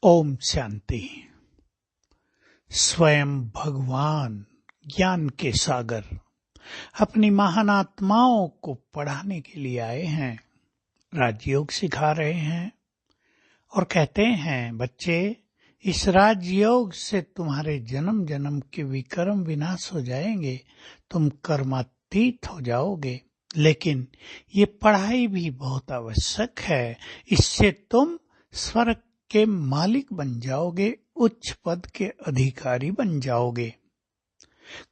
ओम शांति। स्वयं भगवान ज्ञान के सागर अपनी महान आत्माओं को पढ़ाने के लिए आए हैं, राजयोग सिखा रहे हैं और कहते हैं, बच्चे इस राजयोग से तुम्हारे जन्म जन्म के विकर्म विनाश हो जाएंगे, तुम कर्मातीत हो जाओगे। लेकिन ये पढ़ाई भी बहुत आवश्यक है, इससे तुम स्वर्ग के मालिक बन जाओगे, उच्च पद के अधिकारी बन जाओगे।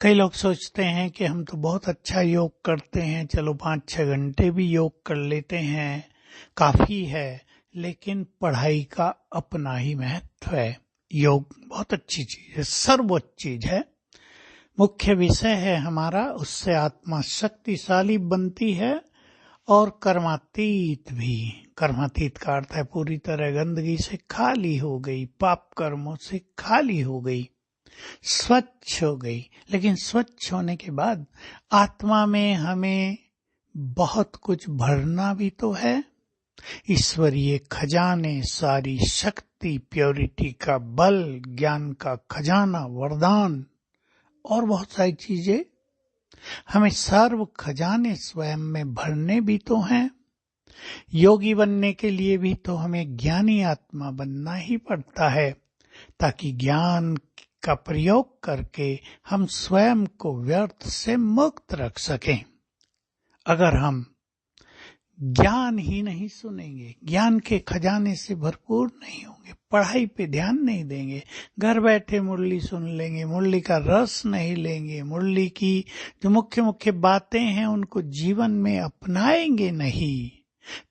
कई लोग सोचते हैं कि हम तो बहुत अच्छा योग करते हैं, चलो 5-6 घंटे भी योग कर लेते हैं, काफी है। लेकिन पढ़ाई का अपना ही महत्व है। योग बहुत अच्छी चीज है, सर्वोच्च चीज है, मुख्य विषय है हमारा। उससे आत्मा शक्तिशाली बनती है और कर्मातीत भी। कर्मातीत का अर्थ है पूरी तरह गंदगी से खाली हो गई, पाप कर्मों से खाली हो गई, स्वच्छ हो गई। लेकिन स्वच्छ होने के बाद आत्मा में हमें बहुत कुछ भरना भी तो है। ईश्वरीय खजाने, सारी शक्ति, प्योरिटी का बल, ज्ञान का खजाना, वरदान और बहुत सारी चीजें हमें सर्व खजाने स्वयं में भरने भी तो हैं। योगी बनने के लिए भी तो हमें ज्ञानी आत्मा बनना ही पड़ता है, ताकि ज्ञान का प्रयोग करके हम स्वयं को व्यर्थ से मुक्त रख सकें। अगर हम ज्ञान ही नहीं सुनेंगे, ज्ञान के खजाने से भरपूर नहीं होंगे, पढ़ाई पे ध्यान नहीं देंगे, घर बैठे मुरली सुन लेंगे, मुरली का रस नहीं लेंगे, मुरली की जो मुख्य मुख्य बातें हैं उनको जीवन में अपनाएंगे नहीं,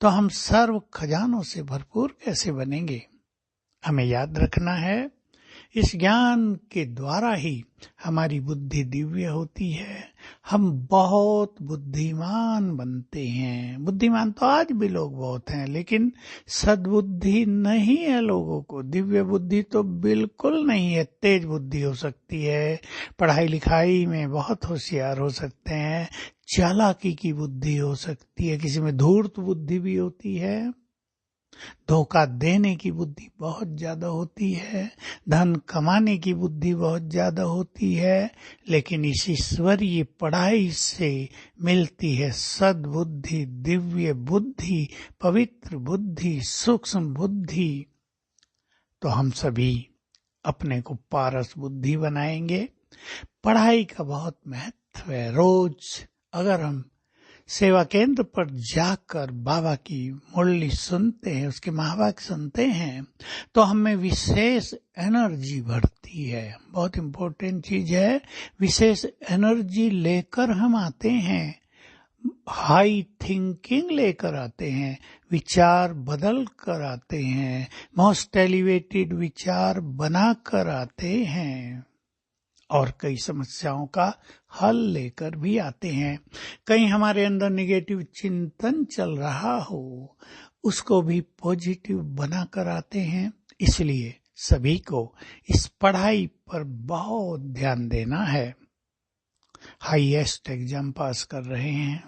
तो हम सर्व खजानों से भरपूर कैसे बनेंगे। हमें याद रखना है, इस ज्ञान के द्वारा ही हमारी बुद्धि दिव्य होती है, हम बहुत बुद्धिमान बनते हैं। बुद्धिमान तो आज भी लोग बहुत हैं, लेकिन सद्बुद्धि नहीं है लोगों को। दिव्य बुद्धि तो बिल्कुल नहीं है। तेज बुद्धि हो सकती है, पढ़ाई लिखाई में बहुत होशियार हो सकते हैं, चालाकी की बुद्धि हो सकती है, किसी में धूर्त बुद्धि भी होती है, धोखा देने की बुद्धि बहुत ज्यादा होती है, धन कमाने की बुद्धि बहुत ज्यादा होती है। लेकिन इस ईश्वरीय पढ़ाई से मिलती है सद्बुद्धि, दिव्य बुद्धि, पवित्र बुद्धि, सूक्ष्म बुद्धि। तो हम सभी अपने को पारस बुद्धि बनाएंगे। पढ़ाई का बहुत महत्व है। रोज अगर हम सेवा केंद्र पर जाकर बाबा की मुरली सुनते हैं, उसके महावाक्य सुनते हैं, तो हमें विशेष एनर्जी बढ़ती है। बहुत इम्पोर्टेंट चीज है, विशेष एनर्जी लेकर हम आते हैं, हाई थिंकिंग लेकर आते हैं, विचार बदल कर आते हैं, मोस्ट एलिवेटेड विचार बना कर आते हैं और कई समस्याओं का हल लेकर भी आते हैं। कहीं हमारे अंदर निगेटिव चिंतन चल रहा हो, उसको भी पॉजिटिव बनाकर आते हैं। इसलिए सभी को इस पढ़ाई पर बहुत ध्यान देना है। हाईएस्ट एग्जाम पास कर रहे हैं,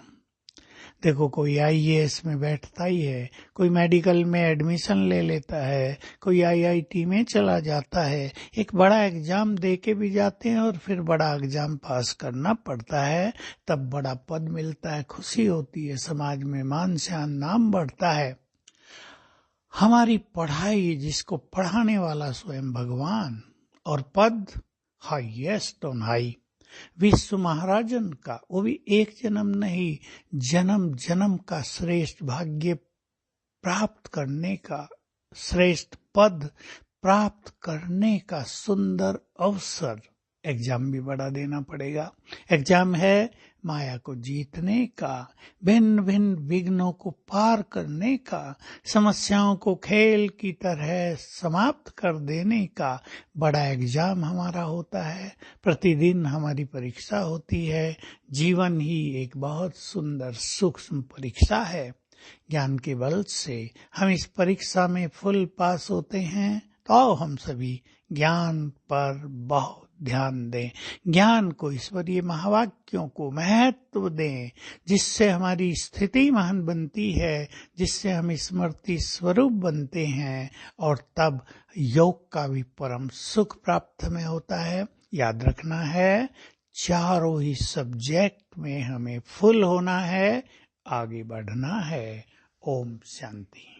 देखो कोई आईएएस में बैठता ही है, कोई मेडिकल में एडमिशन ले लेता है, कोई आईआईटी में चला जाता है, एक बड़ा एग्जाम दे के भी जाते हैं और फिर बड़ा एग्जाम पास करना पड़ता है, तब बड़ा पद मिलता है, खुशी होती है, समाज में मान शान नाम बढ़ता है। हमारी पढ़ाई, जिसको पढ़ाने वाला स्वयं भगवान, और पद हाईएस्ट ऑन हाई, विश्व महाराजन का, वो भी एक जन्म नहीं, जन्म जन्म का श्रेष्ठ भाग्य प्राप्त करने का, श्रेष्ठ पद प्राप्त करने का सुंदर अवसर। एग्जाम भी बड़ा देना पड़ेगा। एग्जाम है माया को जीतने का, भिन्न भिन्न विघ्नों को पार करने का, समस्याओं को खेल की तरह समाप्त कर देने का बड़ा एग्जाम हमारा होता है। प्रतिदिन हमारी परीक्षा होती है। जीवन ही एक बहुत सुंदर सूक्ष्म परीक्षा है। ज्ञान के बल से हम इस परीक्षा में फुल पास होते हैं, तो हम सभी ज्ञान पर बहुत ध्यान दें, ज्ञान को, ईश्वरीय महावाक्यों को महत्व दें, जिससे हमारी स्थिति महान बनती है, जिससे हम स्मृति स्वरूप बनते हैं, और तब योग का भी परम सुख प्राप्त हमें होता है। याद रखना है, चारों ही सब्जेक्ट में हमें फुल होना है, आगे बढ़ना है। ओम शांति।